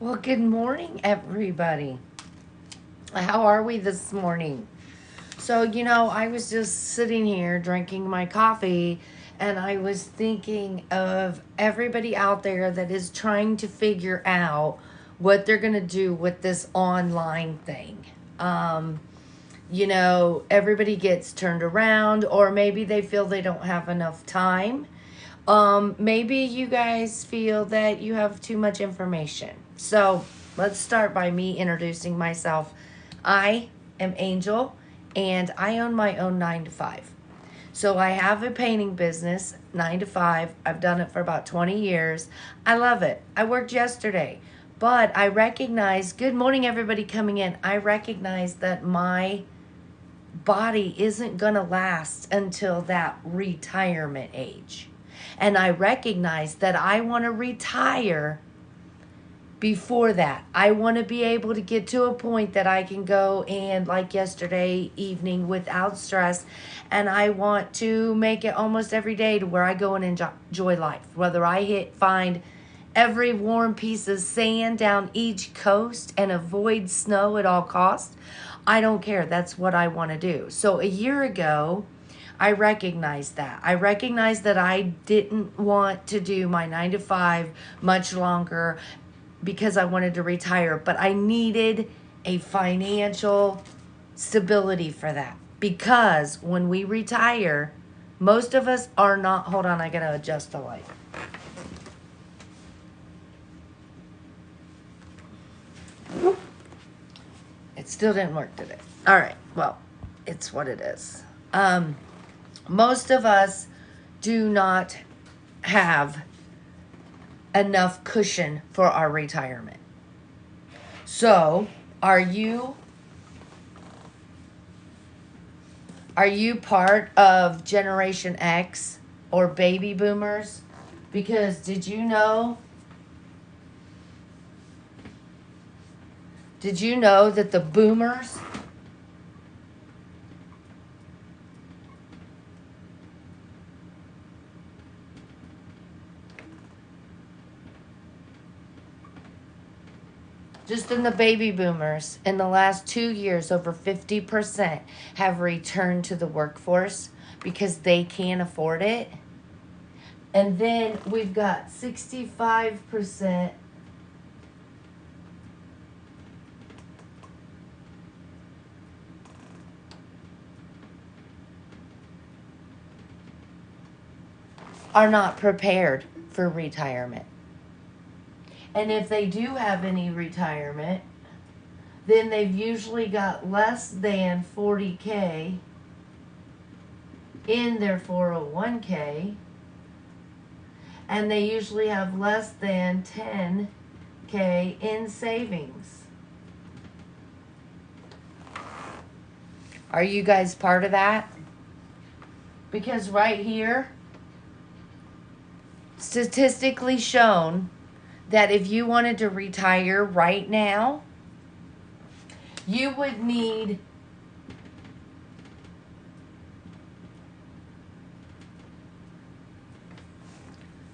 Well, good morning, everybody. How are we this morning? I was just sitting here drinking my coffee and I was thinking of everybody out there that is trying to figure out what they're going to do with this online thing. Everybody gets turned around, or maybe they feel they don't have enough time. Maybe you guys feel that you have too much information. So let's start by me introducing myself. I am Angel, and I own my own 9 to 5. So I have a painting business, 9 to 5. I've done it for about 20 years. I love it. I worked yesterday, but I recognize, good morning, everybody coming in. I recognize that my body isn't going to last until that retirement age. And I recognize that I want to retire before that. I want to be able to get to a point that I can go and, like yesterday evening, without stress. And I want to make it almost every day to where I go and enjoy life. Whether find every warm piece of sand down each coast and avoid snow at all costs, I don't care. That's what I want to do. So a year ago, I recognized that. I recognized that I didn't want to do my 9 to 5 much longer because I wanted to retire, but I needed a financial stability for that. Because when we retire, most of us are not. Hold on, I gotta adjust the light. It still didn't work today. All right, well, it's what it is. Most of us do not have enough cushion for our retirement. So, are you part of Generation X or baby boomers? Because did you know that the boomers just in the baby boomers, in the last 2 years, over 50% have returned to the workforce because they can't afford it. And then we've got 65% are not prepared for retirement. And if they do have any retirement, then they've usually got less than 40K in their 401K, and they usually have less than 10K in savings. Are you guys part of that? Because right here, statistically shown that if you wanted to retire right now, you would need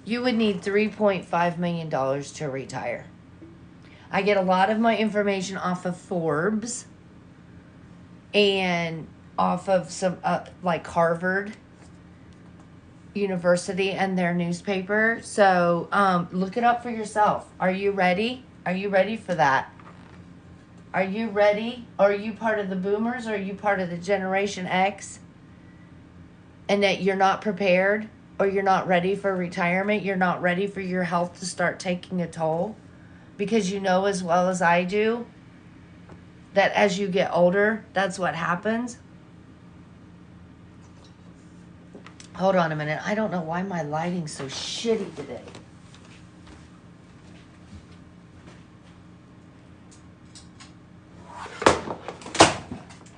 $3.5 million to retire. I get a lot of my information off of Forbes and off of some like Harvard University and their newspaper. So look it up for yourself. Are you ready? Are you ready for that? Are you ready? Are you part of the boomers? Or are you part of the Generation X? And that you're not prepared, or you're not ready for retirement? You're not ready for your health to start taking a toll? Because you know as well as I do that as you get older, that's what happens. Hold on a minute. I don't know why my lighting's so shitty today.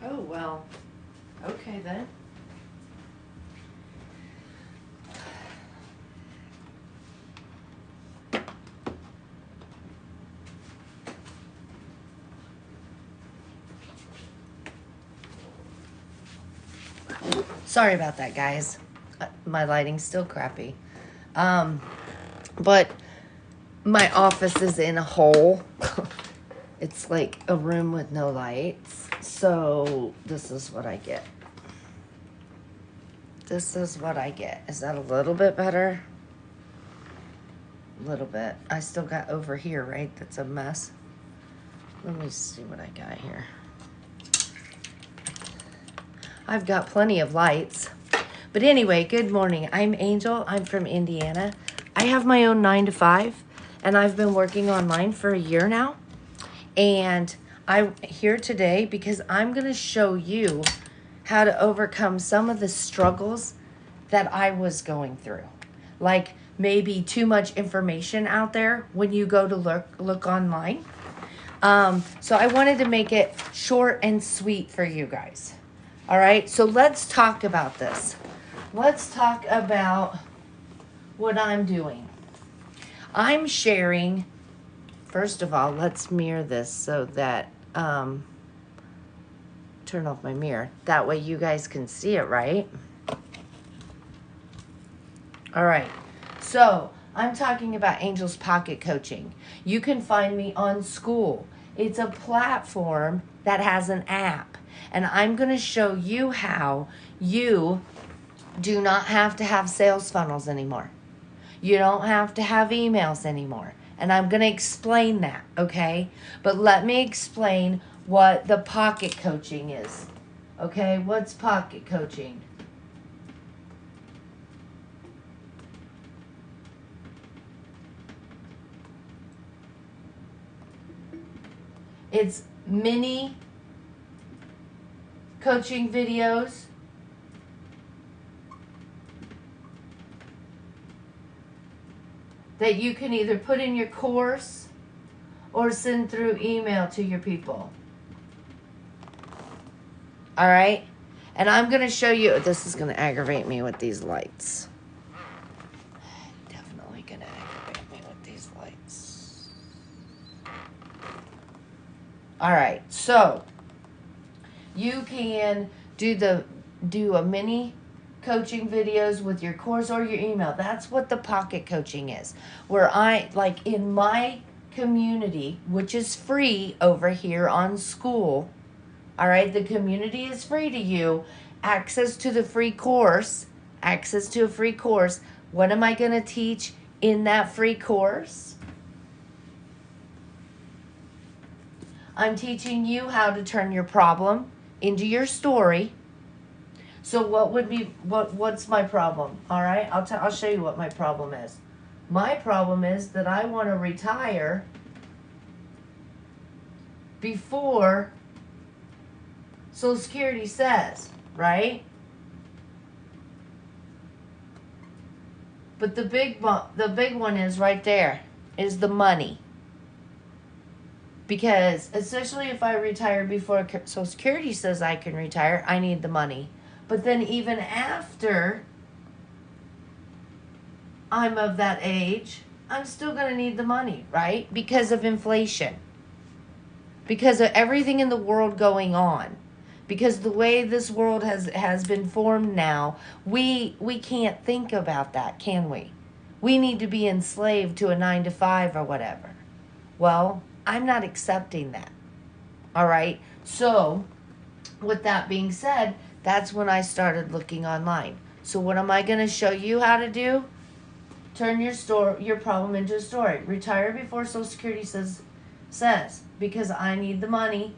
Oh, well. Okay, then. Sorry about that, guys. My lighting's still crappy. But My office is in a hole. It's like a room with no lights. So this is what I get. This is what I get. Is that a little bit better? A little bit. I still got over here, right? That's a mess. Let me see what I got here. I've got plenty of lights. But anyway, good morning. I'm Angel. I'm from Indiana. I have my own 9-to-5, and I've been working online for a year now. And I'm here today because I'm going to show you how to overcome some of the struggles that I was going through. Like maybe too much information out there when you go to look online. So I wanted to make it short and sweet for you guys. All right, so let's talk about this. Let's talk about what I'm doing. I'm sharing, first of all, let's mirror this so that, turn off my mirror. That way you guys can see it, right? All right, so I'm talking about Angel's Pocket Coaching. You can find me on School. It's a platform that has an app. And I'm going to show you how you do not have to have sales funnels anymore. You don't have to have emails anymore. And I'm going to explain that, okay? But let me explain what the pocket coaching is. Okay, what's pocket coaching? It's mini coaching videos that you can either put in your course or send through email to your people. All right? And I'm going to show you, this is going to aggravate me with these lights. Definitely going to aggravate me with these lights. All right, so you can do a mini coaching videos with your course or your email. That's what the pocket coaching is. Where I, like in my community, which is free over here on School. All right, the community is free to you. Access to the free course, access to a free course. What am I going to teach in that free course? I'm teaching you how to turn your problem into your story. So what's my problem? All right, I'll show you what my problem is. My problem is that I want to retire before Social Security says, right? But the big one is right there, is the money. Because especially if I retire before Social Security says I can retire, I need the money. But then even after I'm of that age, I'm still going to need the money, right? Because of inflation. Because of everything in the world going on. Because the way this world has been formed now, we can't think about that, can we? We need to be enslaved to a 9-to-5 or whatever. Well, I'm not accepting that. All right? So, with that being said, that's when I started looking online. So what am I going to show you how to do? Turn your problem into a story. Retire before Social Security says because I need the money.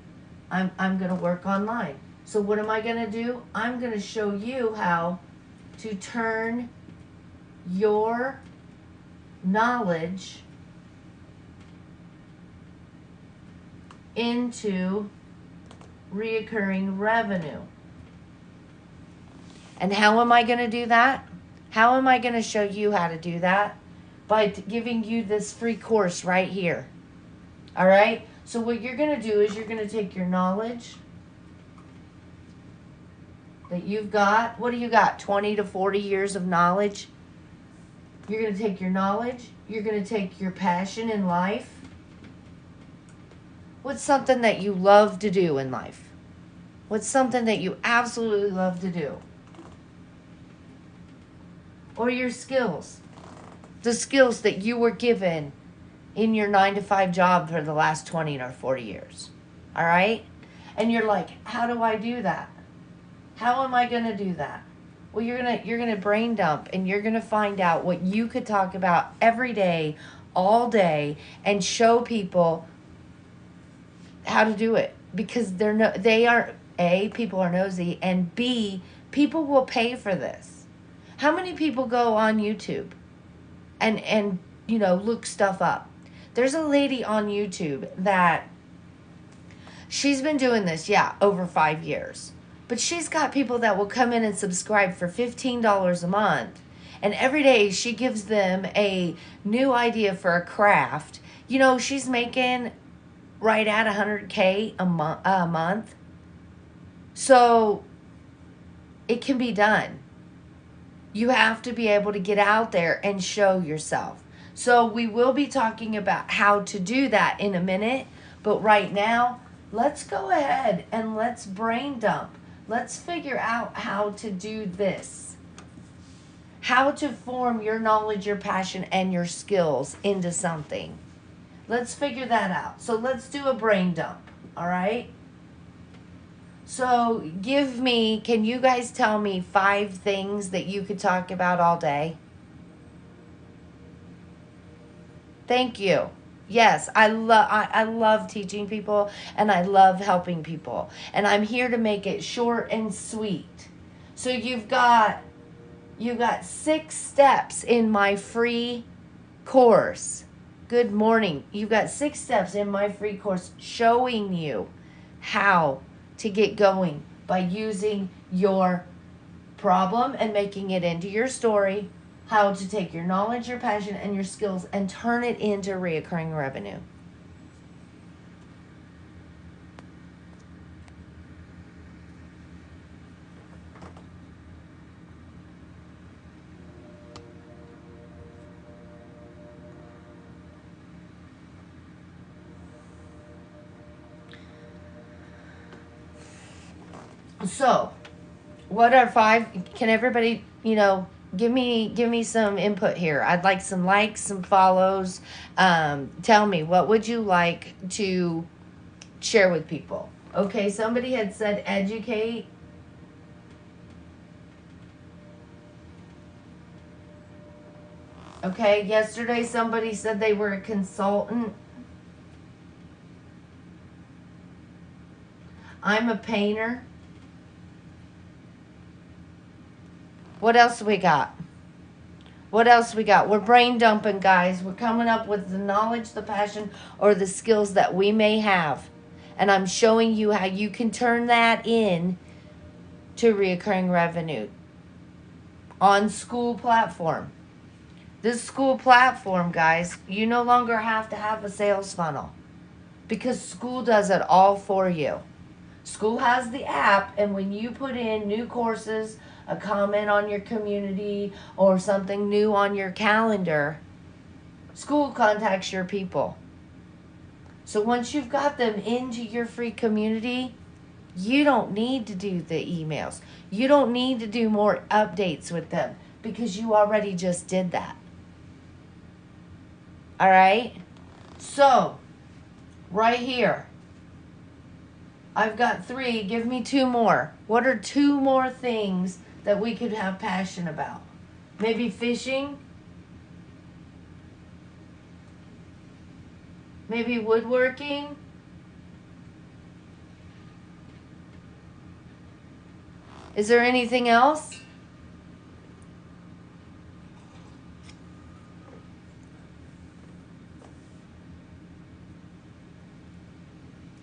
I'm going to work online. So what am I going to do? I'm going to show you how to turn your knowledge into reoccurring revenue. And how am I going to do that? How am I going to show you how to do that? By giving you this free course right here. All right? So what you're going to do is you're going to take your knowledge that you've got. What do you got? 20 to 40 years of knowledge. You're going to take your knowledge. You're going to take your passion in life. What's something that you love to do in life? What's something that you absolutely love to do? Or your skills. The skills that you were given in your 9-to-5 job for the last 20 or 40 years. All right? And you're like, how do I do that? How am I going to do that? Well, you're going to brain dump, and you're going to find out what you could talk about every day, all day, and show people how to do it, because people are nosy, and B, people will pay for this. How many people go on YouTube and look stuff up? There's a lady on YouTube that she's been doing this, over 5 years. But she's got people that will come in and subscribe for $15 a month. And every day she gives them a new idea for a craft. She's making right at $100K a month. So it can be done. You have to be able to get out there and show yourself. So we will be talking about how to do that in a minute. But right now, let's go ahead and let's brain dump. Let's figure out how to do this. How to form your knowledge, your passion, and your skills into something. Let's figure that out. So let's do a brain dump, all right? So can you guys tell me 5 things that you could talk about all day? Thank you. Yes, I love teaching people, and I love helping people. And I'm here to make it short and sweet. So you've got 6 steps in my free course. Good morning. You've got 6 steps in my free course showing you how to get going by using your problem and making it into your story. How to take your knowledge, your passion, and your skills and turn it into reoccurring revenue. So, what are 5? Can everybody, give me some input here. I'd like some likes, some follows. Tell me, what would you like to share with people? Okay, somebody had said educate. Okay, yesterday somebody said they were a consultant. I'm a painter. What else we got? We're brain dumping, guys. We're coming up with the knowledge, the passion, or the skills that we may have. And I'm showing you how you can turn that in to reoccurring revenue on school platform. This school platform, guys, you no longer have to have a sales funnel because school does it all for you. School has the app, and when you put in new courses, a comment on your community, or something new on your calendar, school contacts your people. So once you've got them into your free community, you don't need to do the emails. You don't need to do more updates with them because you already just did that. All right? So, right here, I've got 3. Give me 2 more. What are 2 more things that we could have passion about? Maybe fishing? Maybe woodworking? Is there anything else?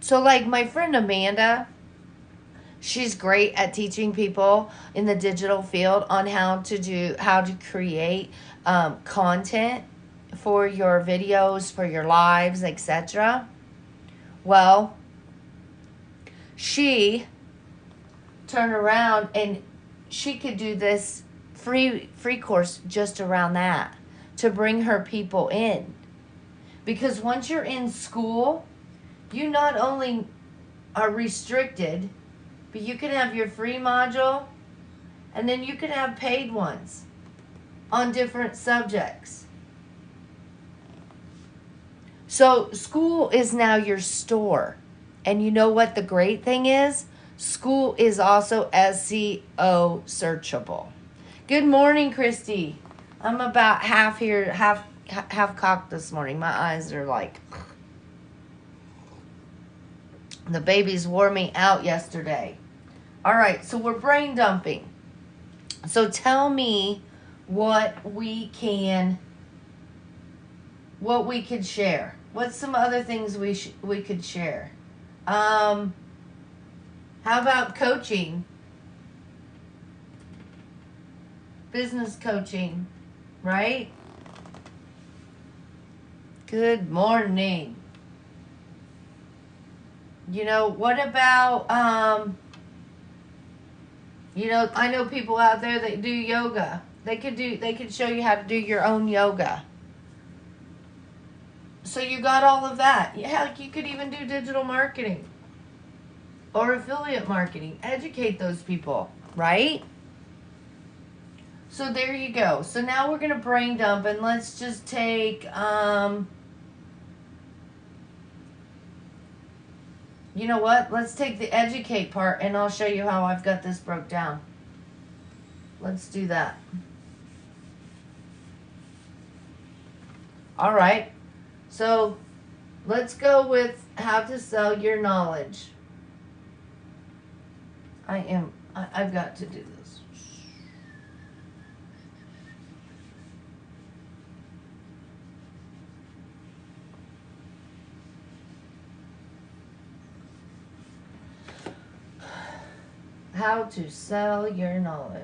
So like my friend Amanda, she's great at teaching people in the digital field on how to create content for your videos, for your lives, etc. Well, she turned around and she could do this free course just around that to bring her people in. Because once you're in school, you not only are restricted, but you can have your free module, and then you can have paid ones on different subjects. So school is now your store. And you know what the great thing is? School is also SEO searchable. Good morning, Christy. I'm about half here, half cocked this morning. My eyes are like, the babies wore me out yesterday. All right, so we're brain dumping. So tell me what we could share. What's some other things we could share? How about coaching? Business coaching, right? Good morning. You know, what about I know people out there that do yoga. They could show you how to do your own yoga. So you got all of that. Yeah, you could even do digital marketing or affiliate marketing. Educate those people, right? So there you go. So now we're going to brain dump, and let's just take you know what? Let's take the educate part, and I'll show you how I've got this broke down. Let's do that. All right. So let's go with how to sell your knowledge. I've got to do this. How to sell your knowledge.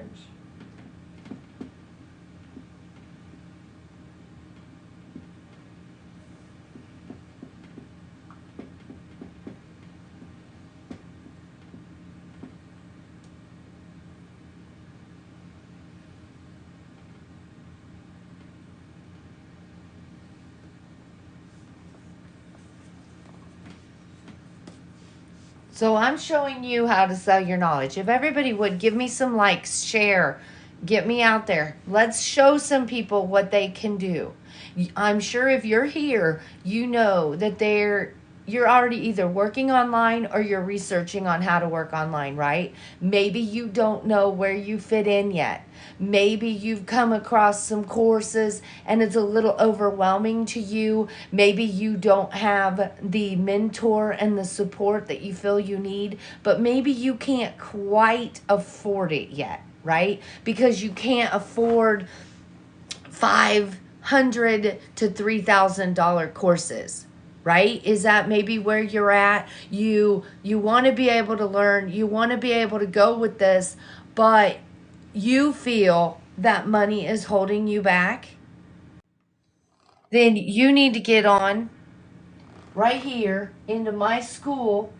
So I'm showing you how to sell your knowledge. If everybody would give me some likes, share, get me out there. Let's show some people what they can do. I'm sure if you're here, you know that you're already either working online or you're researching on how to work online, right? Maybe you don't know where you fit in yet. Maybe you've come across some courses and it's a little overwhelming to you. Maybe you don't have the mentor and the support that you feel you need, but maybe you can't quite afford it yet, right? Because you can't afford $500 to $3,000 courses, right? Is that maybe where you're at? You want to be able to learn, you want to be able to go with this, but you feel that money is holding you back? Then you need to get on right here into my school.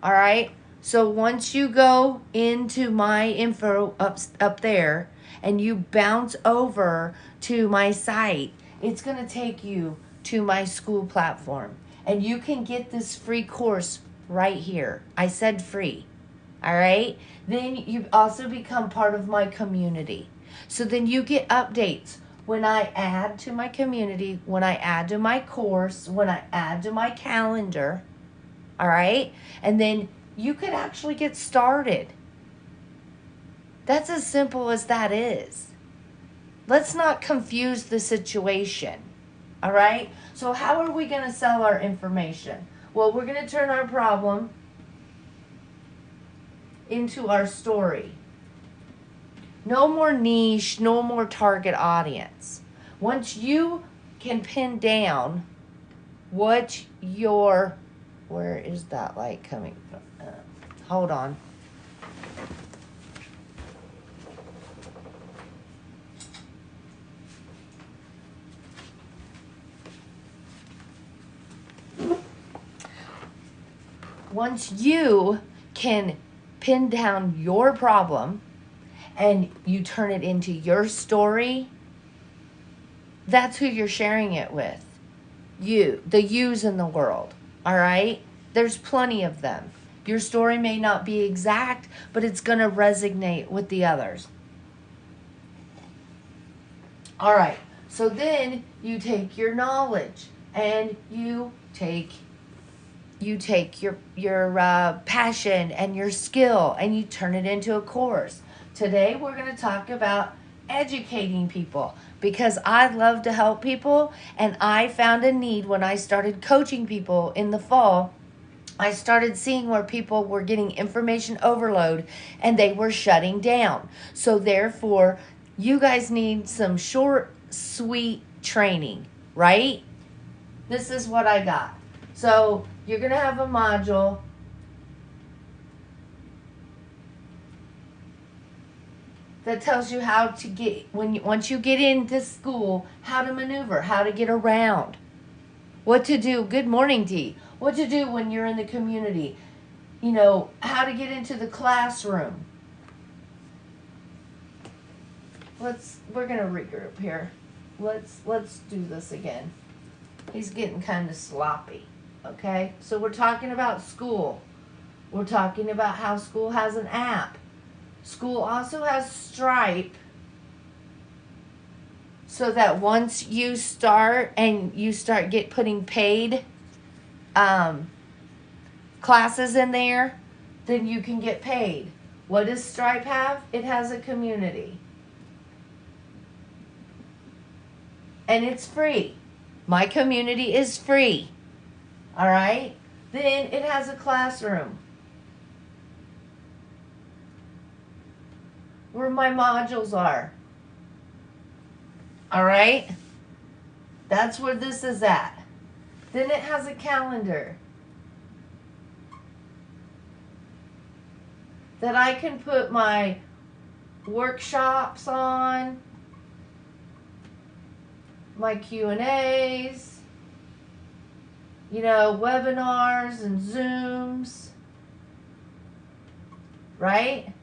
All right? So once you go into my info up there and you bounce over to my site, it's going to take you to my school platform. And you can get this free course right here. I said free. All right? Then you also become part of my community. So then you get updates when I add to my community, when I add to my course, when I add to my calendar. All right? And then you could actually get started. That's as simple as that is. Let's not confuse the situation. All right? So how are we going to sell our information? Well, we're going to turn our problem into our story. No more niche, no more target audience. Once you can pin down what your, where is that light coming from? Hold on. Once you can pin down your problem and you turn it into your story, that's who you're sharing it with. You, the yous in the world, all right? There's plenty of them. Your story may not be exact, but it's going to resonate with the others. All right, so then you take your knowledge and you take your passion and your skill and you turn it into a course. Today we're going to talk about educating people because I love to help people, and I found a need when I started coaching people in the fall. I started seeing where people were getting information overload and they were shutting down. So therefore, you guys need some short, sweet training, right? This is what I got. So you're going to have a module that tells you how to get, once you get into school, how to maneuver, how to get around, what to do. Good morning, Dee. What to do when you're in the community. You know, how to get into the classroom. We're going to regroup here. Let's do this again. He's getting kind of sloppy. Okay? So we're talking about school. We're talking about how school has an app. School also has Stripe, so that once you start putting paid classes in there, then you can get paid. What does Stripe have? It has a community. And it's free. My community is free. All right? Then it has a classroom where my modules are. All right? That's where this is at. Then it has a calendar that I can put my workshops on, my Q&As, you know, webinars and Zooms, right?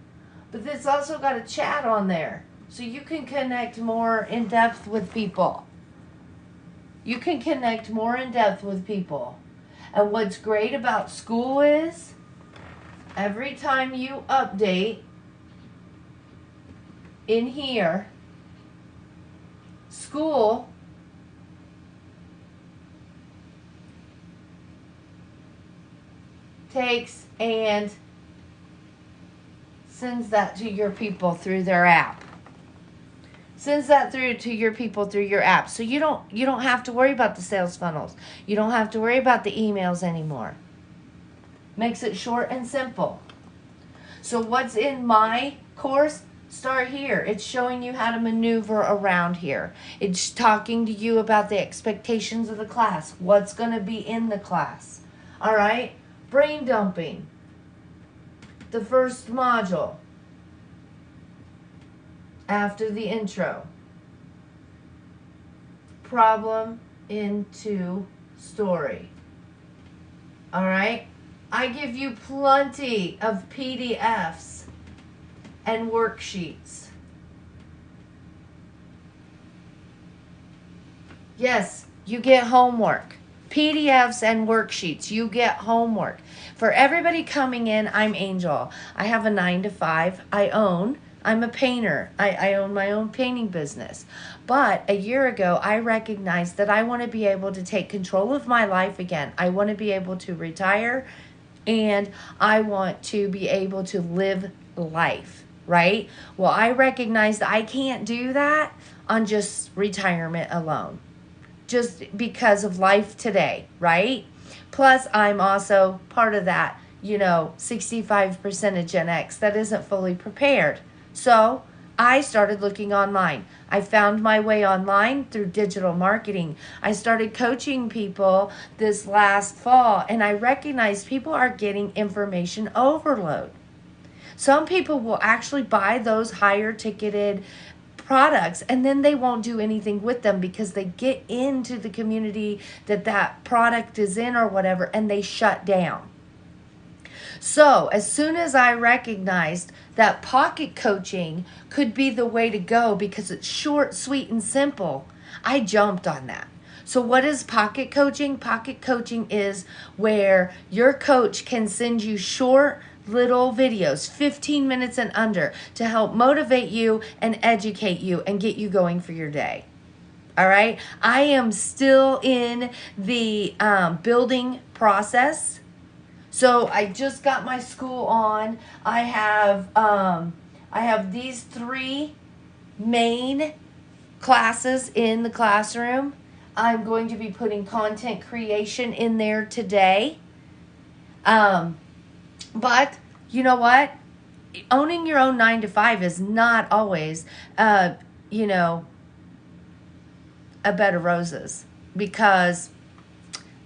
But it's also got a chat on there, so you can connect more in depth with people. You can connect more in depth with people. And what's great about school is, every time you update in here, school takes and sends that to your people through their app. Sends that through to your people through your app. So you don't have to worry about the sales funnels. You don't have to worry about the emails anymore. Makes it short and simple. So what's in my course? Start here. It's showing you how to maneuver around here. It's talking to you about the expectations of the class. What's going to be in the class. All right? Brain dumping. The first module after the intro. Problem into story. All right? I give you plenty of PDFs and worksheets. Yes, you get homework. PDFs and worksheets. You get homework. For everybody coming in, I'm Angel. I have a 9-to-5. I'm a painter. I own my own painting business. But a year ago, I recognized that I want to be able to take control of my life again. I want to be able to retire, and I want to be able to live life, right? Well, I recognized I can't do that on just retirement alone, just because of life today, right? Plus, I'm also part of that, 65% of Gen X that isn't fully prepared. So I started looking online. I found my way online through digital marketing. I started coaching people this last fall, and I recognized people are getting information overload. Some people will actually buy those higher ticketed products, and then they won't do anything with them because they get into the community that product is in or whatever, and they shut down. So as soon as I recognized that pocket coaching could be the way to go because it's short, sweet, and simple, I jumped on that. So what is pocket coaching? Pocket coaching is where your coach can send you short little videos, 15 minutes and under, to help motivate you and educate you and get you going for your day. All right. I am still in the building process. So I just got my school on. I have these 3 main classes in the classroom. I'm going to be putting content creation in there today. But you know what? Owning your own 9 to 5 is not always, you know, a bed of roses, because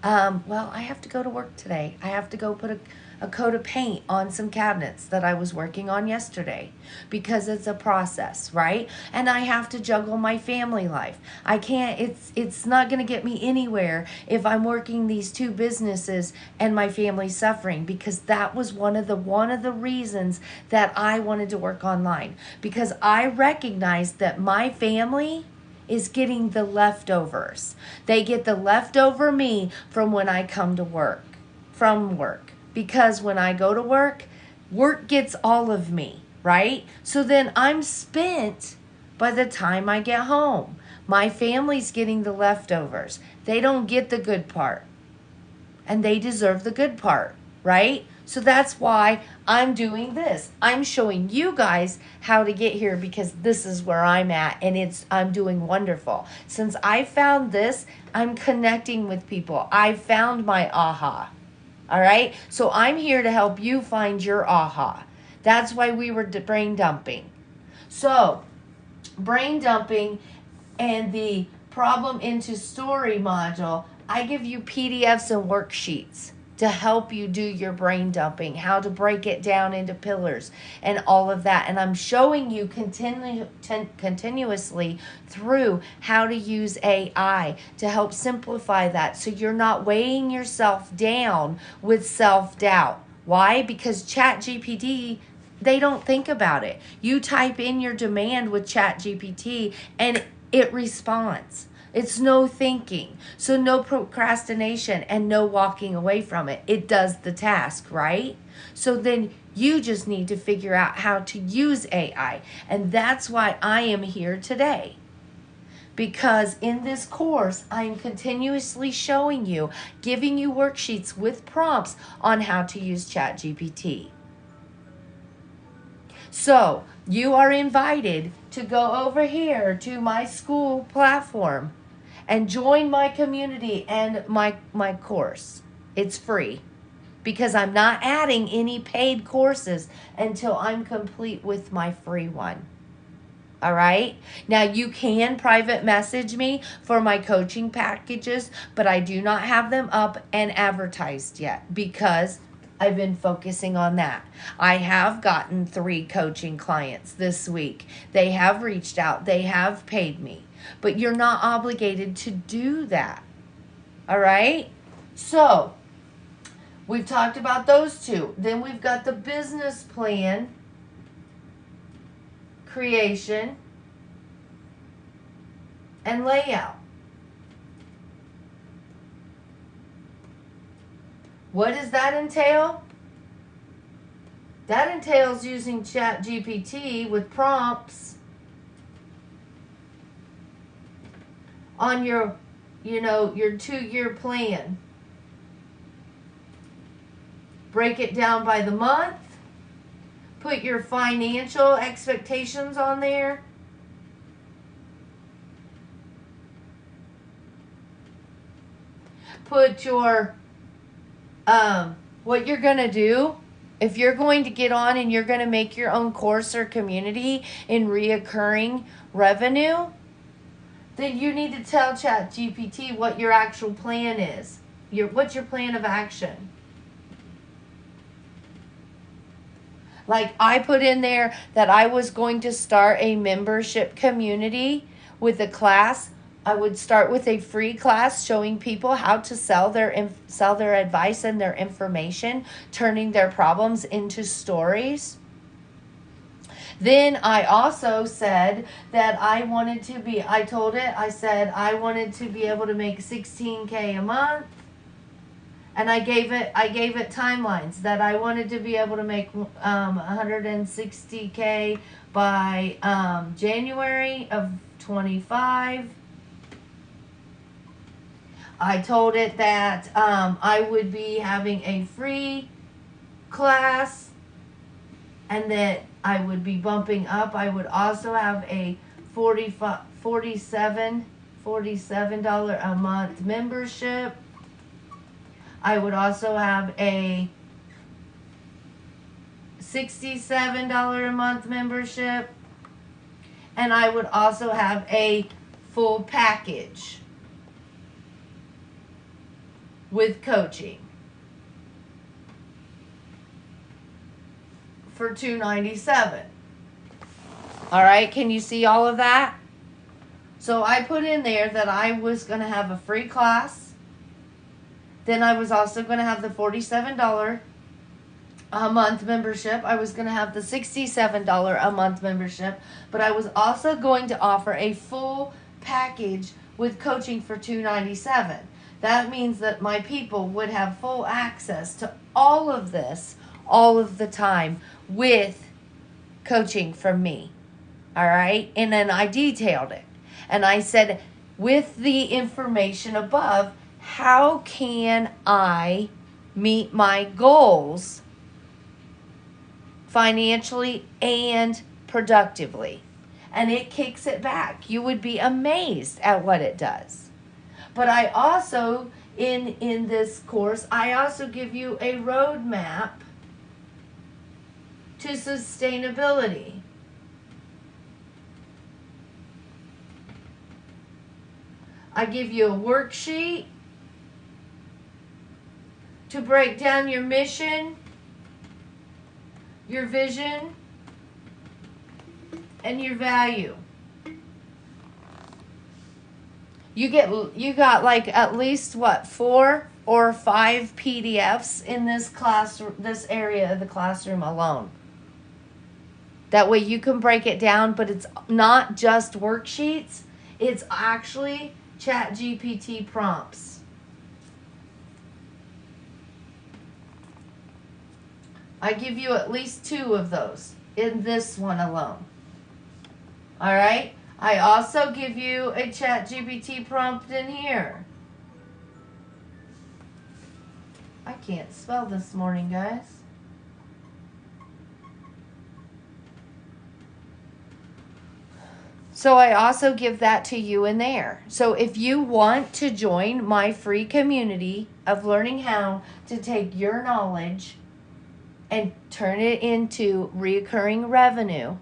well, I have to go to work today. I have to go put a coat of paint on some cabinets that I was working on yesterday, because it's a process, right? And I have to juggle my family life. I can't, it's not going to get me anywhere if I'm working these 2 businesses and my family's suffering, because that was one of the reasons that I wanted to work online, because I recognized that my family is getting the leftovers. They get the leftover me from when I come to work, from work. Because when I go to work, work gets all of me, right? So then I'm spent by the time I get home. My family's getting the leftovers. They don't get the good part. And they deserve the good part, right? So that's why I'm doing this. I'm showing you guys how to get here, because this is where I'm at, and I'm doing wonderful. Since I found this, I'm connecting with people. I found my aha. All right? So I'm here to help you find your aha. That's why we were brain dumping. So, brain dumping and the problem into story module, I give you PDFs and worksheets to help you do your brain dumping, how to break it down into pillars and all of that. And I'm showing you continuously through how to use AI to help simplify that, so you're not weighing yourself down with self-doubt. Why? Because ChatGPT, they don't think about it. You type in your demand with ChatGPT and it responds. It's no thinking. So no procrastination and no walking away from it. It does the task, right? So then you just need to figure out how to use AI. And that's why I am here today. Because in this course, I am continuously showing you, giving you worksheets with prompts on how to use ChatGPT. So you are invited to go over here to my school platform and join my community and my course. It's free, because I'm not adding any paid courses until I'm complete with my free one. All right? Now, you can private message me for my coaching packages, but I do not have them up and advertised yet, because I've been focusing on that. I have gotten 3 coaching clients this week. They have reached out. They have paid me. But you're not obligated to do that. All right? So, we've talked about those 2. Then we've got the business plan creation and layout. What does that entail? That entails using ChatGPT with prompts on your 2-year plan. Break it down by the month. Put your financial expectations on there. Put your what you're going to do. If you're going to get on and you're going to make your own course or community in reoccurring revenue, then you need to tell ChatGPT what your actual plan is. What's your plan of action? Like, I put in there that I was going to start a membership community with a class. I would start with a free class showing people how to sell their advice and their information, turning their problems into stories. Then I also said that I wanted to be, I said I wanted to be able to make $16K a month. And I gave it timelines that I wanted to be able to make 160K by January of 25. I told it that I would be having a free class and that I would be bumping up. I would also have a $47 a month membership. I would also have a $67 a month membership. And I would also have a full package with coaching for $297. All right, can you see all of that? So I put in there that I was going to have a free class. Then I was also going to have the $47 a month membership. I was going to have the $67 a month membership. But I was also going to offer a full package with coaching for $297. That means that my people would have full access to all of this all of the time with coaching from me. All right? And then I detailed it. And I said, with the information above, how can I meet my goals financially and productively? And it kicks it back. You would be amazed at what it does. But I also, in this course, I also give you a roadmap to sustainability. I give you a worksheet to break down your mission, your vision, and your value. You got like at least 4 or 5 PDFs in this class, this area of the classroom alone. That way you can break it down, but it's not just worksheets. It's actually ChatGPT prompts. I give you at least 2 of those in this one alone. All right? I also give you a ChatGPT prompt in here. I can't spell this morning, guys. So I also give that to you in there. So if you want to join my free community of learning how to take your knowledge and turn it into recurring revenue,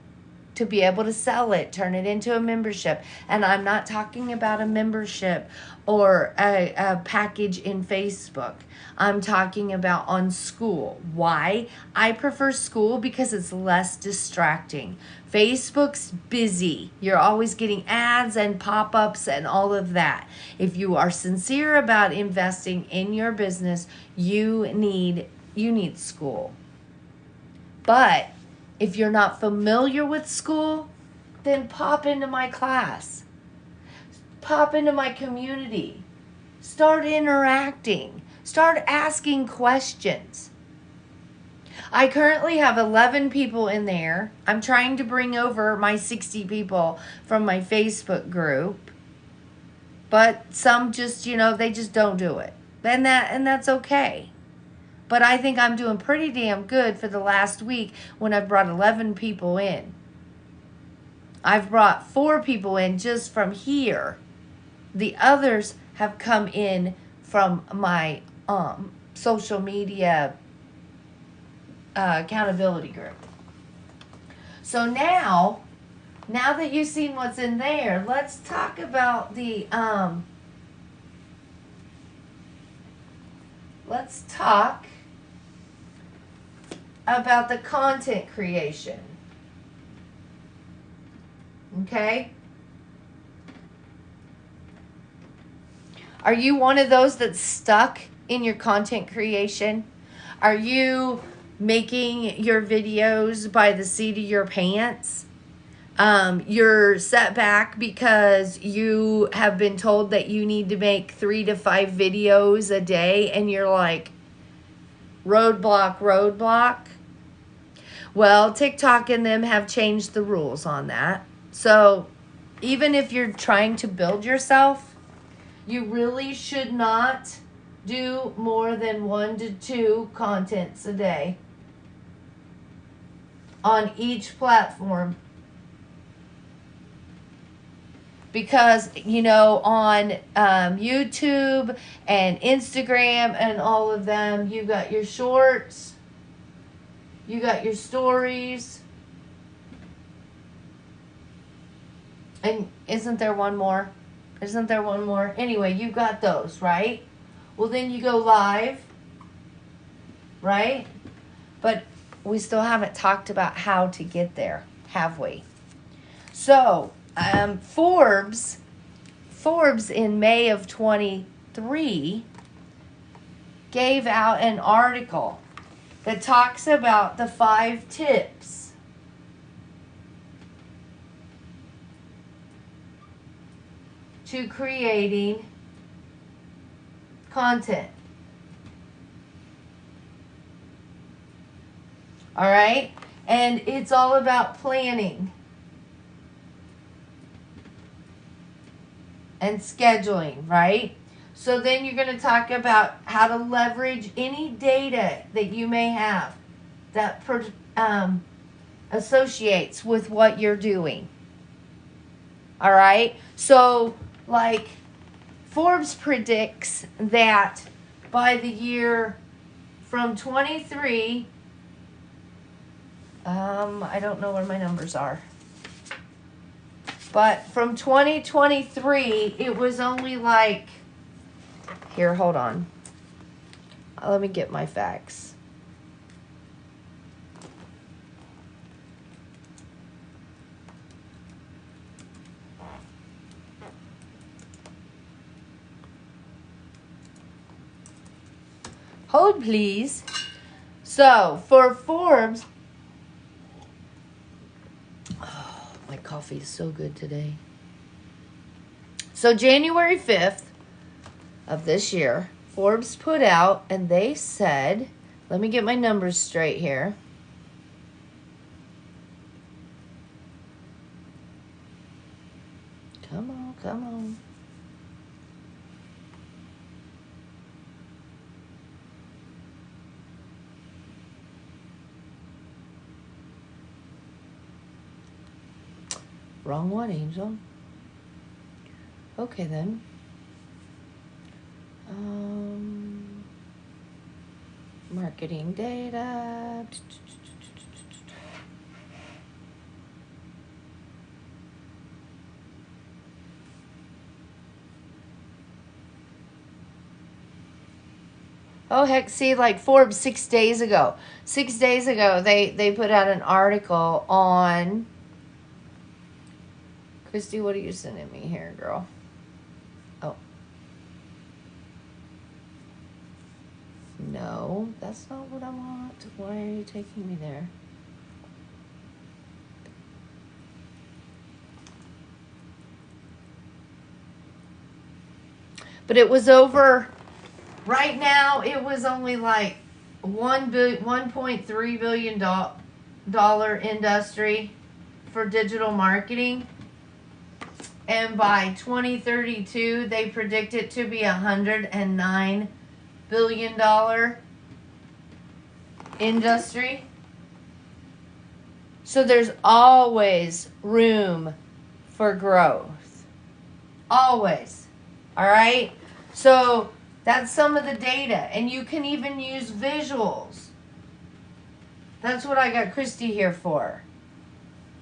to be able to sell it, turn it into a membership. And I'm not talking about a membership or a package in Facebook. I'm talking about on school. Why? I prefer school because it's less distracting. Facebook's busy. You're always getting ads and pop-ups and all of that. If you are sincere about investing in your business, you need school. But if you're not familiar with school, then pop into my class. Pop into my community. Start interacting. Start asking questions. I currently have 11 people in there. I'm trying to bring over my 60 people from my Facebook group. But some just, they just don't do it. And that's okay. But I think I'm doing pretty damn good for the last week when I've brought 11 people in. I've brought 4 people in just from here. The others have come in from my social media accountability group. So now that you've seen what's in there, let's talk about the content creation. Okay? Are you one of those that's stuck in your content creation? Are you making your videos by the seat of your pants? You're set back because you have been told that you need to make 3 to 5 videos a day, and you're like, roadblock. Well, TikTok and them have changed the rules on that. So even if you're trying to build yourself, You really should not do more than 1 to 2 contents a day on each platform. Because, you know, on YouTube and Instagram and all of them, you got your shorts, you got your stories, and isn't there one more? Isn't there one more? Anyway, you got those, right? Well, then you go live, right? But we still haven't talked about how to get there, have we? So, Forbes in May of 23 gave out an article that talks about the 5 tips to creating content. All right? And it's all about planning and scheduling, right? So then you're going to talk about how to leverage any data that you may have that associates with what you're doing. All right? So, like, Forbes predicts that by the year from 23, I don't know where my numbers are. But from 2023, it was only like, here, hold on. Let me get my facts. Hold, please. So, for Forbes, oh, my coffee is so good today. So, January 5th of this year, Forbes put out, and they said, let me get my numbers straight here. Come on, come on. Wrong one, Angel. Okay, then. Marketing data. Oh, heck, see, like Forbes 6 days ago. 6 days ago, they put out an article on... Christy, what are you sending me here, girl? Oh. No, that's not what I want. Why are you taking me there? But it was over... Right now, it was only like $1.3 billion industry for digital marketing. And by 2032, they predict it to be $109 billion industry. So there's always room for growth. Always. All right? So that's some of the data. And you can even use visuals. That's what I got Christy here for.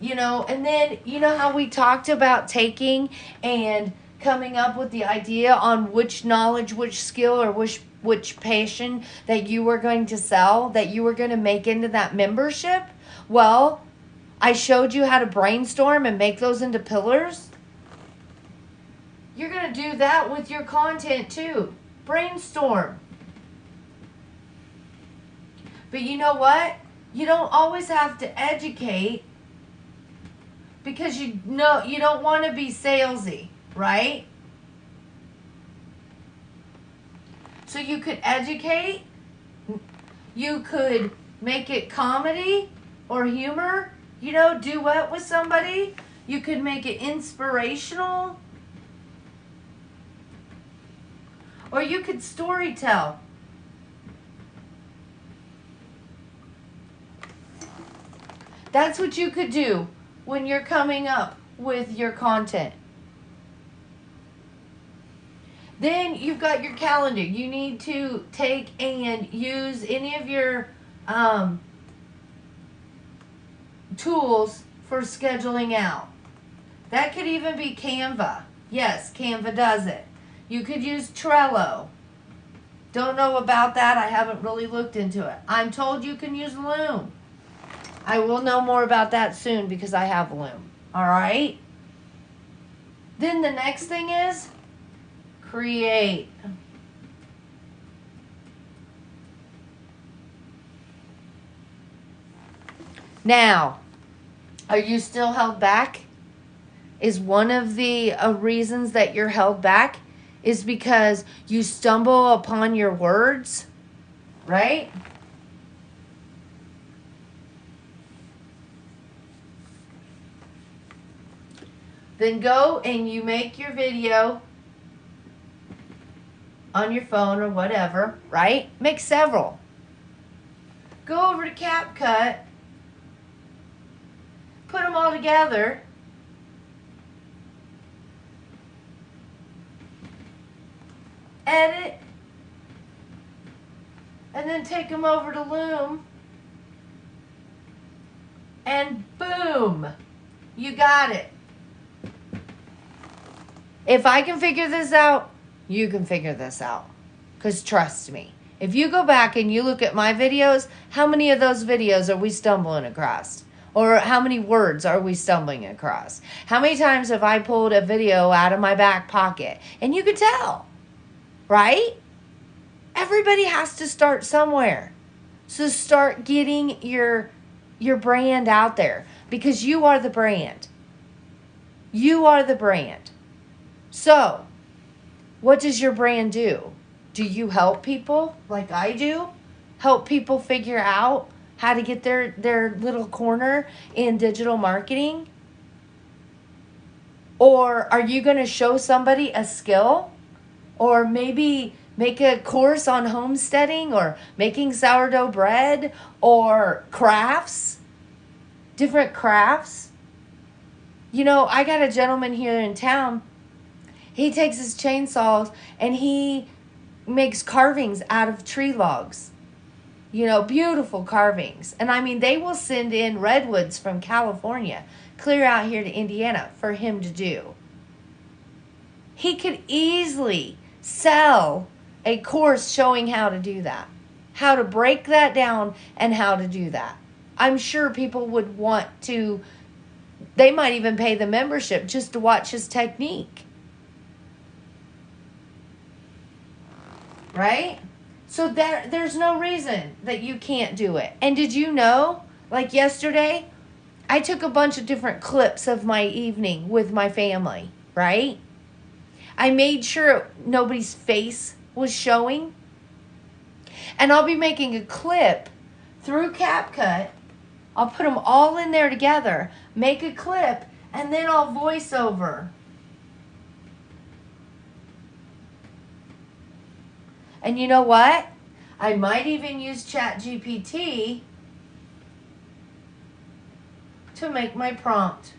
You know, and then, you know how we talked about taking and coming up with the idea on which knowledge, which skill, or which passion that you were going to sell, that you were going to make into that membership? Well, I showed you how to brainstorm and make those into pillars. You're going to do that with your content too. Brainstorm. But you know what? You don't always have to educate, because you know you don't want to be salesy, right? So you could educate, you could make it comedy or humor, you know, duet with somebody. You could make it inspirational. Or you could story tell. That's what you could do when you're coming up with your content. Then you've got your calendar. You need to take and use any of your tools for scheduling out. That could even be Canva. Yes, Canva does it. You could use Trello. Don't know about that. I haven't really looked into it. I'm told you can use Loom. I will know more about that soon because I have Loom. All right? Then the next thing is create. Now, are you still held back? Is one of the reasons that you're held back is because you stumble upon your words, right? Then go and you make your video on your phone or whatever, right? Make several. Go over to CapCut, put them all together, edit, and then take them over to Loom, and boom, you got it. If I can figure this out, you can figure this out. Because trust me, if you go back and you look at my videos, how many of those videos are we stumbling across? Or how many words are we stumbling across? How many times have I pulled a video out of my back pocket? And you could tell, right? Everybody has to start somewhere. So start getting your brand out there because you are the brand. You are the brand. So, what does your brand do? Do you help people like I do? Help people figure out how to get their little corner in digital marketing? Or are you going to show somebody a skill? Or maybe make a course on homesteading or making sourdough bread or crafts? Different crafts? You know, I got a gentleman here in town. He takes his chainsaws and he makes carvings out of tree logs. You know, beautiful carvings. And I mean, they will send in redwoods from California, clear out here to Indiana for him to do. He could easily sell a course showing how to do that, how to break that down and how to do that. I'm sure people would want to, they might even pay the membership just to watch his technique. Right? So there's no reason that you can't do it. And did you know, like yesterday, I took a bunch of different clips of my evening with my family, right? I made sure nobody's face was showing. And I'll be making a clip through CapCut. I'll put them all in there together, make a clip, and then I'll voice over. And you know what? I might even use ChatGPT to make my prompt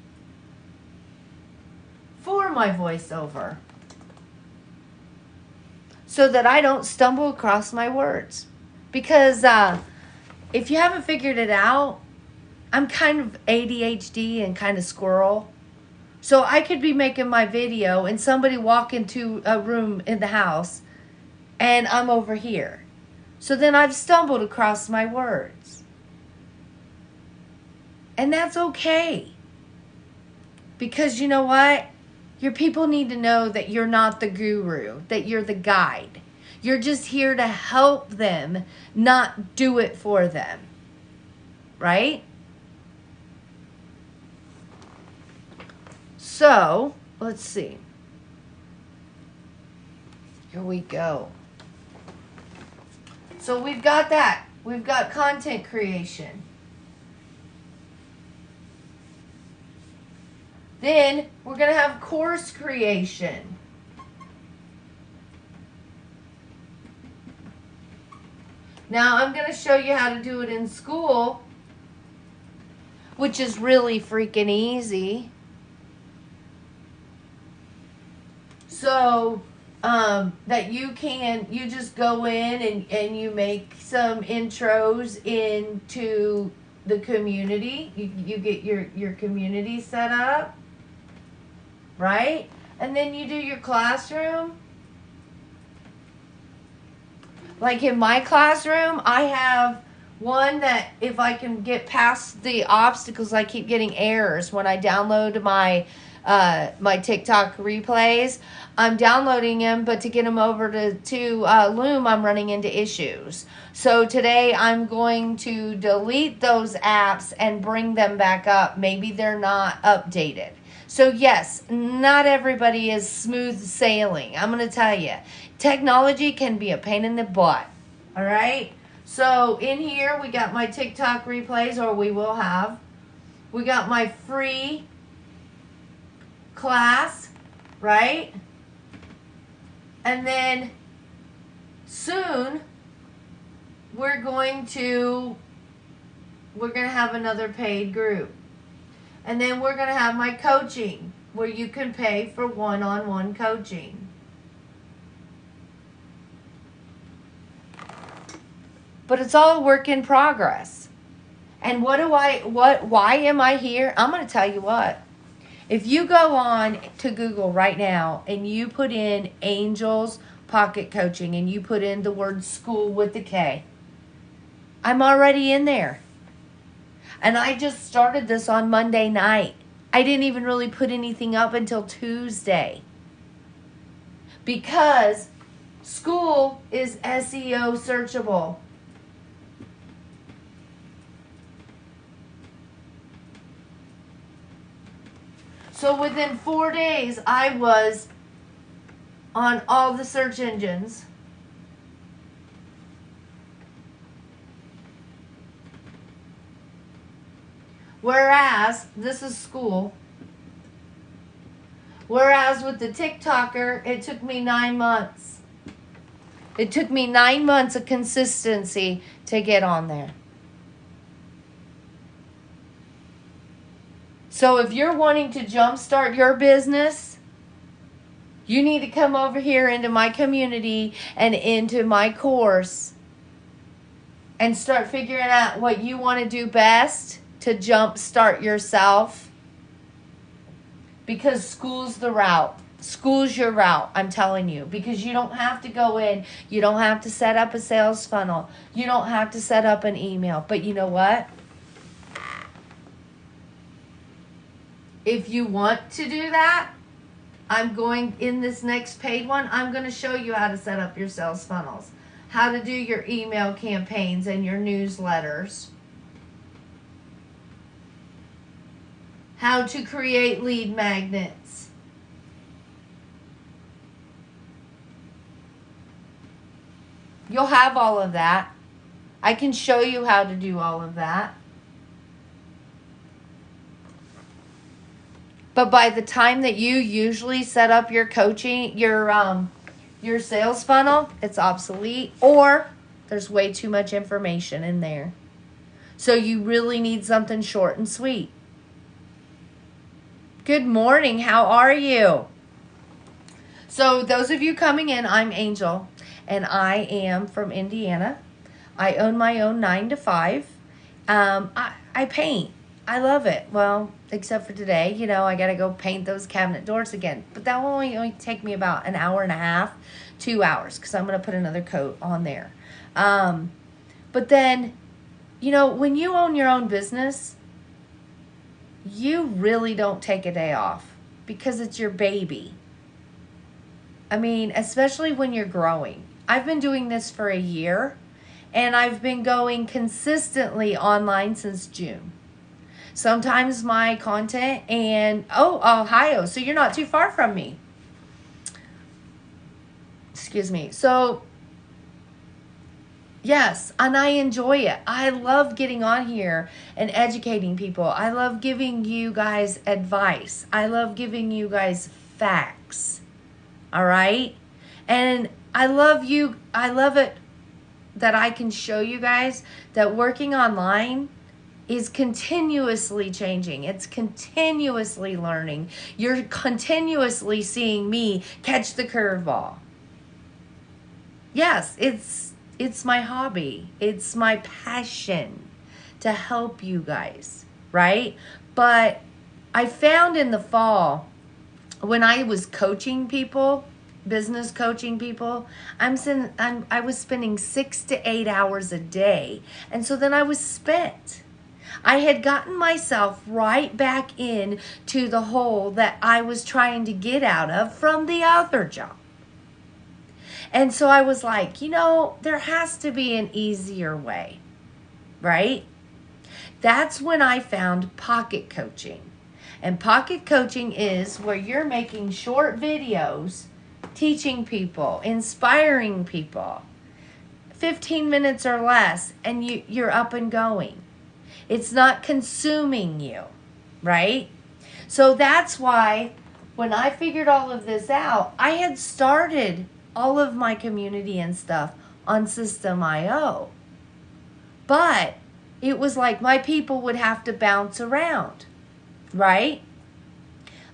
for my voiceover so that I don't stumble across my words. Because if you haven't figured it out, I'm kind of ADHD and kind of squirrel. So I could be making my video and somebody walk into a room in the house and I'm over here. So then I've stumbled across my words. And that's okay. Because you know what? Your people need to know that you're not the guru, that you're the guide. You're just here to help them, not do it for them. Right? So, let's see. Here we go. So we've got that. We've got content creation. Then we're going to have course creation. Now I'm going to show you how to do it in school, which is really freaking easy. So that you just go in and you make some intros into the community. You get your community set up, right? And then you do your classroom. Like in my classroom, I have one that if I can get past the obstacles, I keep getting errors when I download my my TikTok replays. I'm downloading them, but to get them over to Loom, I'm running into issues. So today I'm going to delete those apps and bring them back up. Maybe they're not updated. So yes, not everybody is smooth sailing. I'm going to tell you, technology can be a pain in the butt. All right. So in here, we got my TikTok replays, or we will have. We got my free class, right? And then soon we're going to have another paid group. And then we're going to have my coaching, where you can pay for one-on-one coaching. But it's all a work in progress. And why am I here? I'm going to tell you what. If you go on to Google right now and you put in Angels Pocket Coaching and you put in the word school with the K, I'm already in there. And I just started this on Monday night. I didn't even really put anything up until Tuesday. Because school is SEO searchable. So within 4 days, I was on all the search engines. Whereas, this is school. Whereas with the TikToker, it took me 9 months. It took me 9 months of consistency to get on there. So if you're wanting to jumpstart your business, you need to come over here into my community and into my course and start figuring out what you want to do best to jumpstart yourself. Because school's the route. School's your route, I'm telling you. Because you don't have to go in. You don't have to set up a sales funnel. You don't have to set up an email. But you know what? If you want to do that, I'm going in this next paid one, I'm going to show you how to set up your sales funnels, how to do your email campaigns and your newsletters, how to create lead magnets. You'll have all of that. I can show you how to do all of that. But by the time that you usually set up your coaching, your sales funnel, it's obsolete, or there's way too much information in there. So you really need something short and sweet. Good morning. How are you? So those of you coming in, I'm Angel, and I am from Indiana. I own my own 9 to 5. I paint. I love it. Well, except for today, you know, I got to go paint those cabinet doors again. But that will only take me about an hour and a half, 2 hours, because I'm going to put another coat on there. But then, you know, when you own your own business, you really don't take a day off because it's your baby. I mean, especially when you're growing. I've been doing this for a year, and I've been going consistently online since June. Sometimes my content and, Ohio, so you're not too far from me. Excuse me. So, yes, and I enjoy it. I love getting on here and educating people. I love giving you guys advice. I love giving you guys facts. All right? And I love it that I can show you guys that working online is continuously changing. It's continuously learning. You're continuously seeing me catch the curveball. Yes, it's my hobby. It's my passion to help you guys, right? But I found in the fall when I was coaching people, business coaching people, I was spending 6 to 8 hours a day. And so then I was spent. I had gotten myself right back in to the hole that I was trying to get out of from the other job. And so I was like, there has to be an easier way, right? That's when I found pocket coaching. And pocket coaching is where you're making short videos, teaching people, inspiring people, 15 minutes or less, and you're up and going. It's not consuming you, right? So that's why when I figured all of this out, I had started all of my community and stuff on System.io. But it was like my people would have to bounce around, right?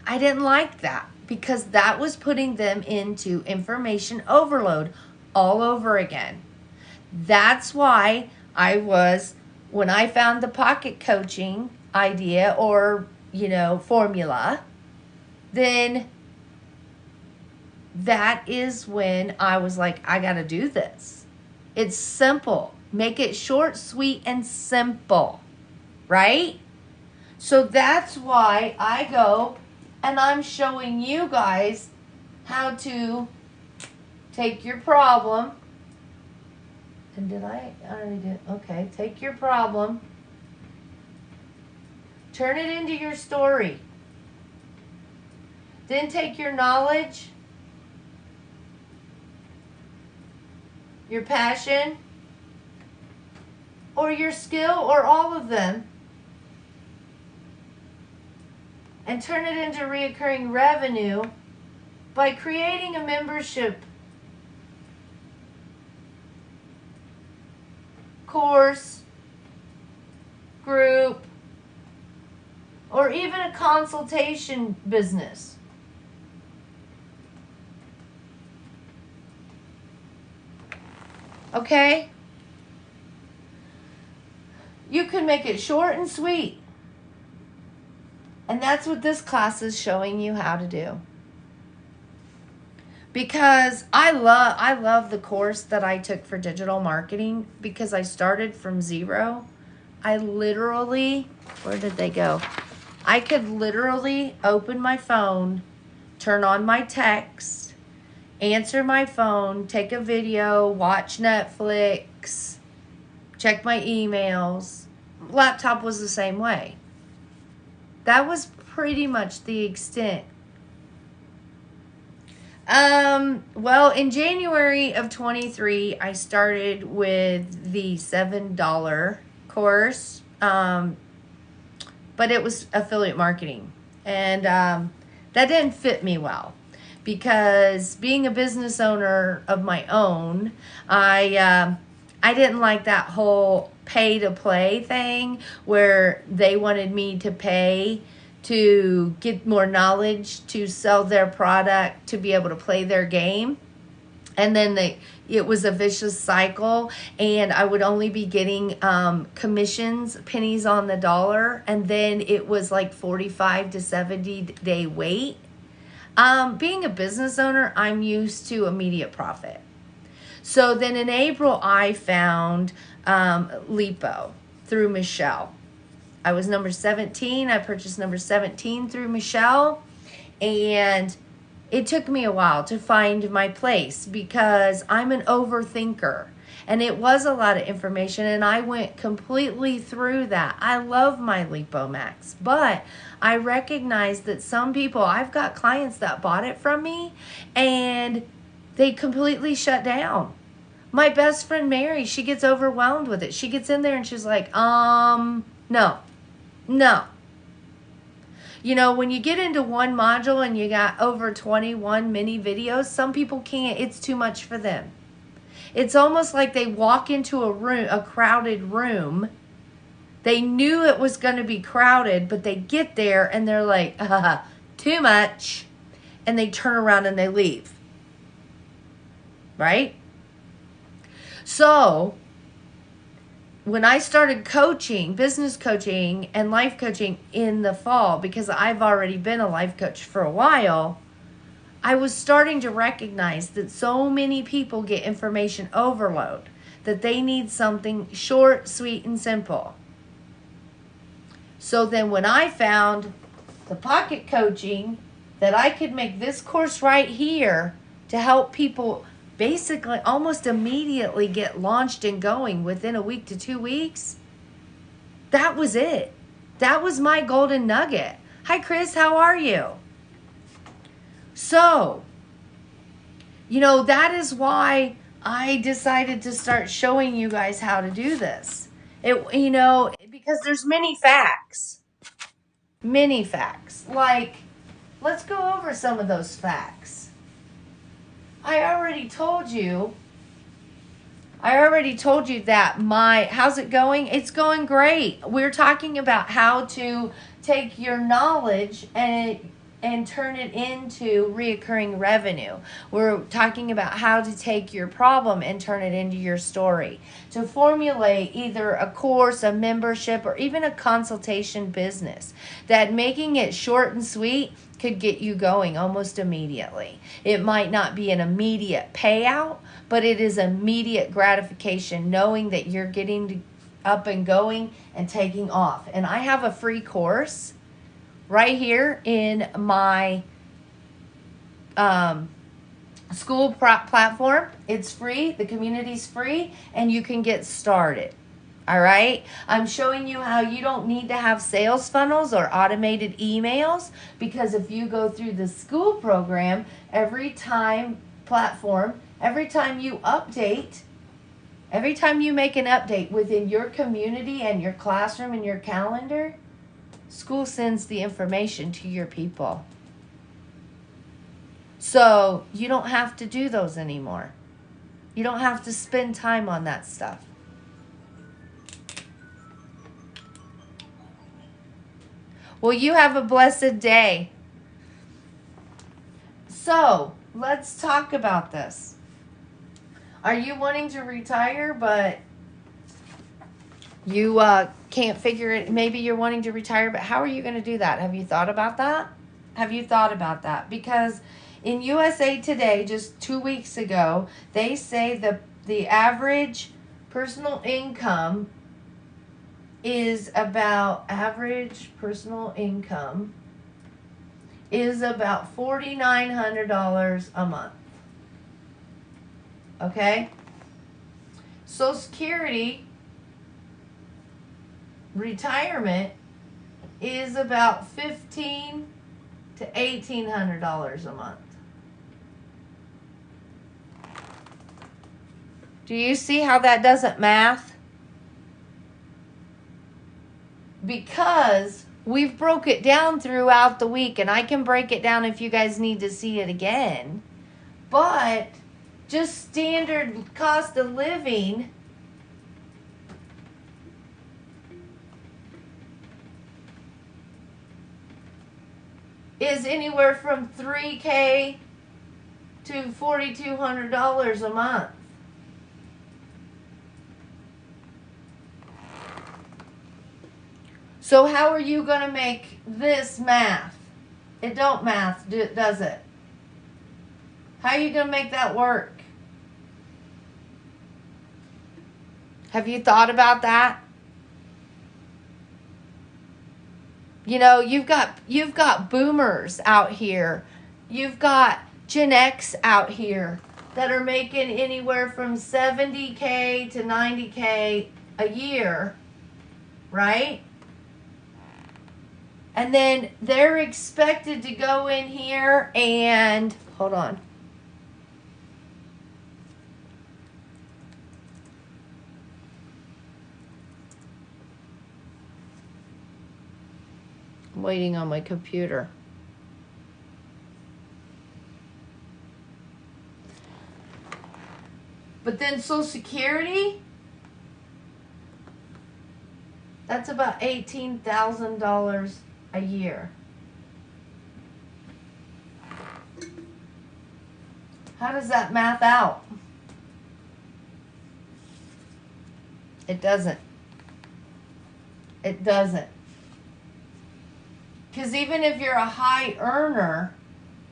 I didn't like that because that was putting them into information overload all over again. That's why when I found the pocket coaching idea or, formula, then that is when I was like, I got to do this. It's simple. Make it short, sweet, and simple, right? So that's why I go and I'm showing you guys how to take your problem. And did I already did? Okay, take your problem, turn it into your story. Then take your knowledge, your passion, or your skill, or all of them, and turn it into recurring revenue by creating a membership course, group, or even a consultation business. Okay? You can make it short and sweet. And that's what this class is showing you how to do. Because I love the course that I took for digital marketing because I started from zero. I literally, where did they go? I could literally open my phone, turn on my text, answer my phone, take a video, watch Netflix, check my emails. Laptop was the same way. That was pretty much the extent. Well, in January of 23, I started with the $7 course, but it was affiliate marketing, and that didn't fit me well because being a business owner of my own, I didn't like that whole pay to play thing where they wanted me to pay to get more knowledge, to sell their product, to be able to play their game. And then it was a vicious cycle, and I would only be getting commissions, pennies on the dollar, and then it was like 45 to 70 day wait. Being a business owner, I'm used to immediate profit. So then in April, I found Lipo through Michelle. I was number 17. I purchased number 17 through Michelle. And it took me a while to find my place because I'm an overthinker. And it was a lot of information, and I went completely through that. I love my LipoMax, but I recognize that some people, I've got clients that bought it from me, and they completely shut down. My best friend Mary, she gets overwhelmed with it. She gets in there and she's like, no. You know, when you get into one module and you got over 21 mini videos, some people can't. It's too much for them. It's almost like they walk into a room, a crowded room. They knew it was going to be crowded, but they get there and they're like, too much. And they turn around and they leave. Right? So, when I started coaching, business coaching and life coaching in the fall, because I've already been a life coach for a while, I was starting to recognize that so many people get information overload, that they need something short, sweet, and simple. So then when I found the pocket coaching, that I could make this course right here to help people basically almost immediately get launched and going within a week to 2 weeks, that was it. That was my golden nugget. Hi, Chris, how are you? So, that is why I decided to start showing you guys how to do this. Because there's many facts. Many facts. Like, let's go over some of those facts. I already told you that how's it going? It's going great. We're talking about how to take your knowledge and turn it into reoccurring revenue. We're talking about how to take your problem and turn it into your story. To formulate either a course, a membership, or even a consultation business. That making it short and sweet could get you going almost immediately. It might not be an immediate payout, but it is immediate gratification knowing that you're getting up and going and taking off. And I have a free course right here in my school platform. It's free. The community's free, and you can get started. All right. I'm showing you how you don't need to have sales funnels or automated emails, because if you go through the school program, every time you update, every time you make an update within your community and your classroom and your calendar, school sends the information to your people. So you don't have to do those anymore. You don't have to spend time on that stuff. Well, you have a blessed day. So, let's talk about this. Are you wanting to retire, but you can't figure it? Maybe you're wanting to retire, but how are you going to do that? Have you thought about that? Because in USA Today, just 2 weeks ago, they say the average personal income is about $4,900 a month. Okay? Social Security retirement is about $1,500 to $1,800 a month. Do you see how that doesn't math? Because we've broke it down throughout the week, and I can break it down if you guys need to see it again. But just standard cost of living is anywhere from $3,000 to $4,200 a month. So how are you going to make this math? It don't math, does it? How are you going to make that work? Have you thought about that? You've got boomers out here. You've got Gen X out here that are making anywhere from $70,000 to $90,000 a year, right? And then they're expected to go in here and, hold on. I'm waiting on my computer. But then Social Security, that's about $18,000 a year. How does that math out? It doesn't. It doesn't. Because even if you're a high earner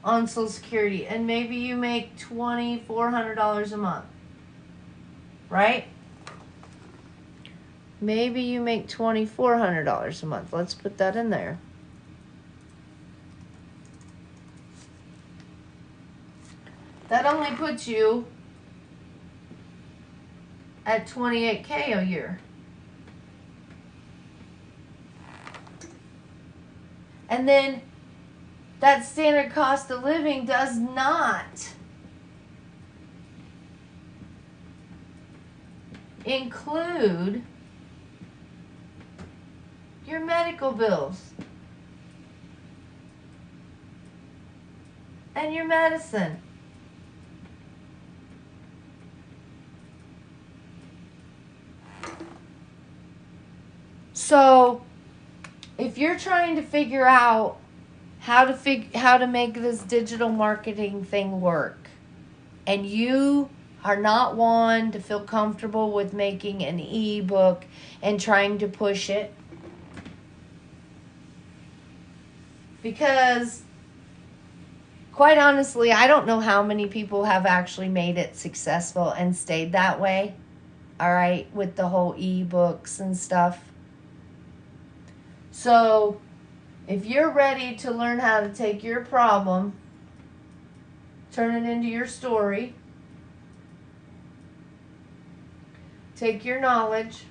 on Social Security and maybe you make $2,400 a month, right? Maybe you make $2,400 a month. Let's put that in there. That only puts you at $28K a year. And then that standard cost of living does not include your medical bills and your medicine. So if you're trying to figure out how to make this digital marketing thing work, and you are not one to feel comfortable with making an ebook and trying to push it, because quite honestly, I don't know how many people have actually made it successful and stayed that way, all right, with the whole ebooks and stuff. So if you're ready to learn how to take your problem, turn it into your story, take your knowledge,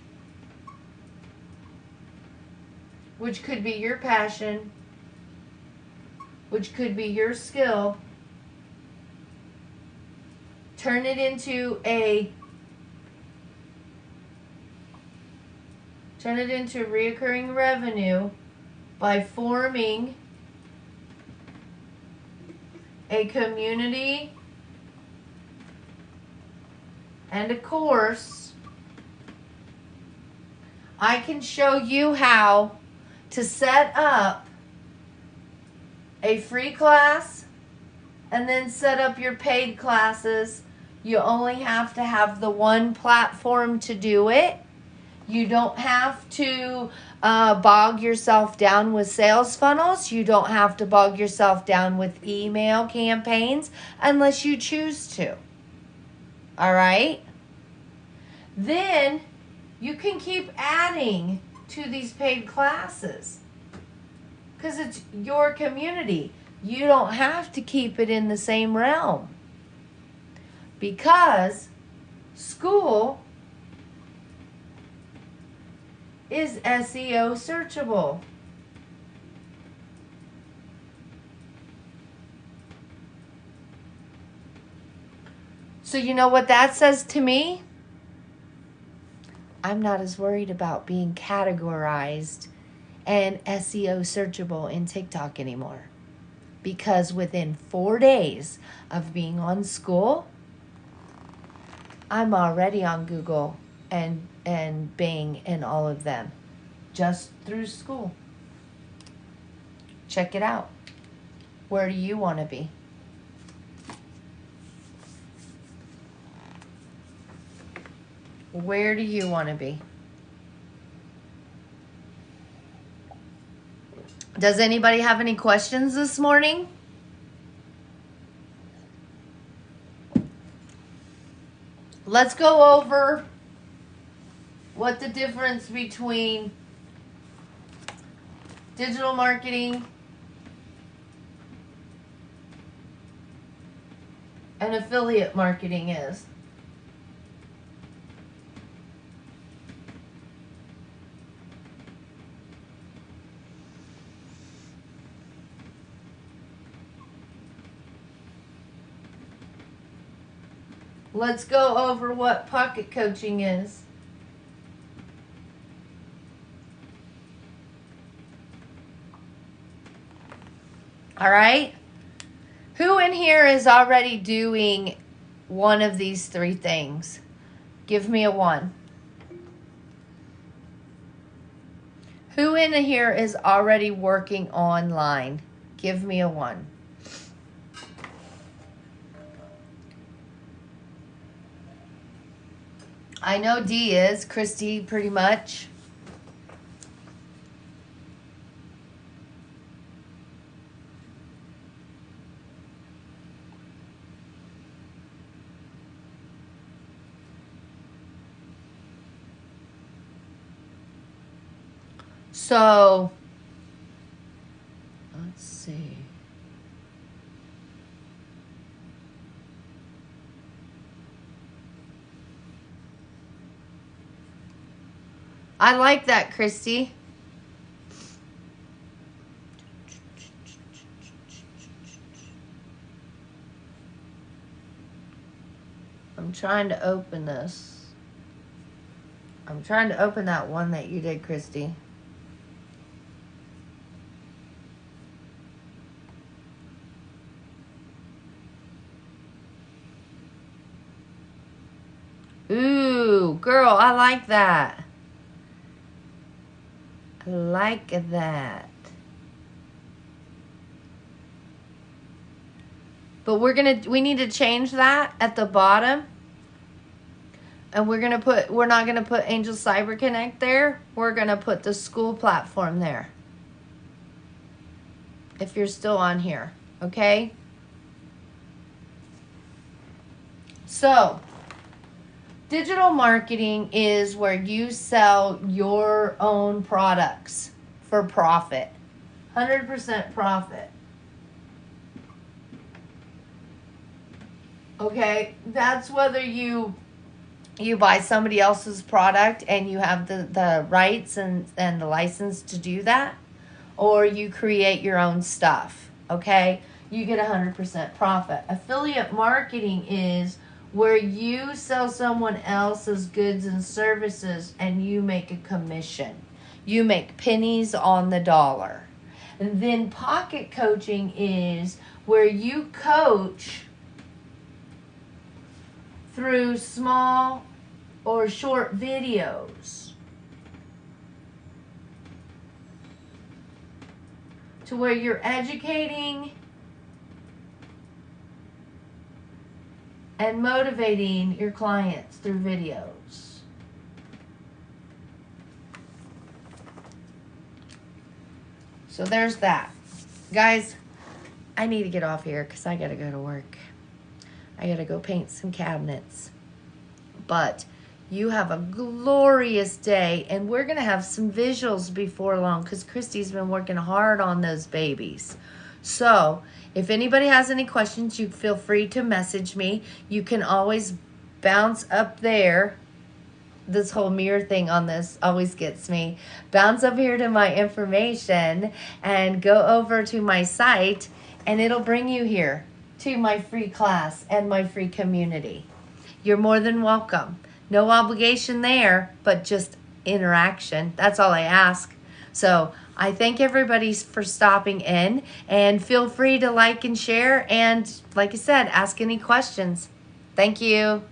which could be your passion, which could be your skill, turn it into reoccurring revenue by forming a community and a course. I can show you how to set up a free class and then set up your paid classes. You only have to have the one platform to do it. You don't have to bog yourself down with sales funnels. You don't have to bog yourself down with email campaigns unless you choose to. All right? Then you can keep adding to these paid classes because it's your community. You don't have to keep it in the same realm because school is SEO searchable. So you know what that says to me? I'm not as worried about being categorized and SEO searchable in TikTok anymore. Because within 4 days of being on school, I'm already on Google and Bing and all of them just through school. Check it out. Where do you want to be? Where do you want to be? Does anybody have any questions this morning? Let's go over what the difference between digital marketing and affiliate marketing is. Let's go over what pocket coaching is. All right? Who in here is already doing one of these three things? Give me a 1. Who in here is already working online? Give me a 1. I know D is. Christy, pretty much. So, let's see. I like that, Christy. I'm trying to open this. I'm trying to open that one that you did, Christy. Ooh, girl, I like that. I like that. But we need to change that at the bottom. And we're not gonna put Angel Cyber Connect there. We're gonna put the school platform there. If you're still on here, okay? So, digital marketing is where you sell your own products for profit. 100% profit. Okay, that's whether you buy somebody else's product and you have the rights and the license to do that, or you create your own stuff, okay? You get 100% profit. Affiliate marketing is where you sell someone else's goods and services and you make a commission. You make pennies on the dollar. And then pocket coaching is where you coach through small or short videos to where you're educating and motivating your clients through videos. So there's that. Guys, I need to get off here because I got to go to work. I got to go paint some cabinets. But you have a glorious day, and we're going to have some visuals before long because Christy's been working hard on those babies. So if anybody has any questions, you feel free to message me. You can always bounce up there. This whole mirror thing on this always gets me. Bounce up here to my information and go over to my site, and it'll bring you here to my free class and my free community. You're more than welcome. No obligation there, but just interaction. That's all I ask. So I thank everybody for stopping in, and feel free to like and share. And like I said, ask any questions. Thank you.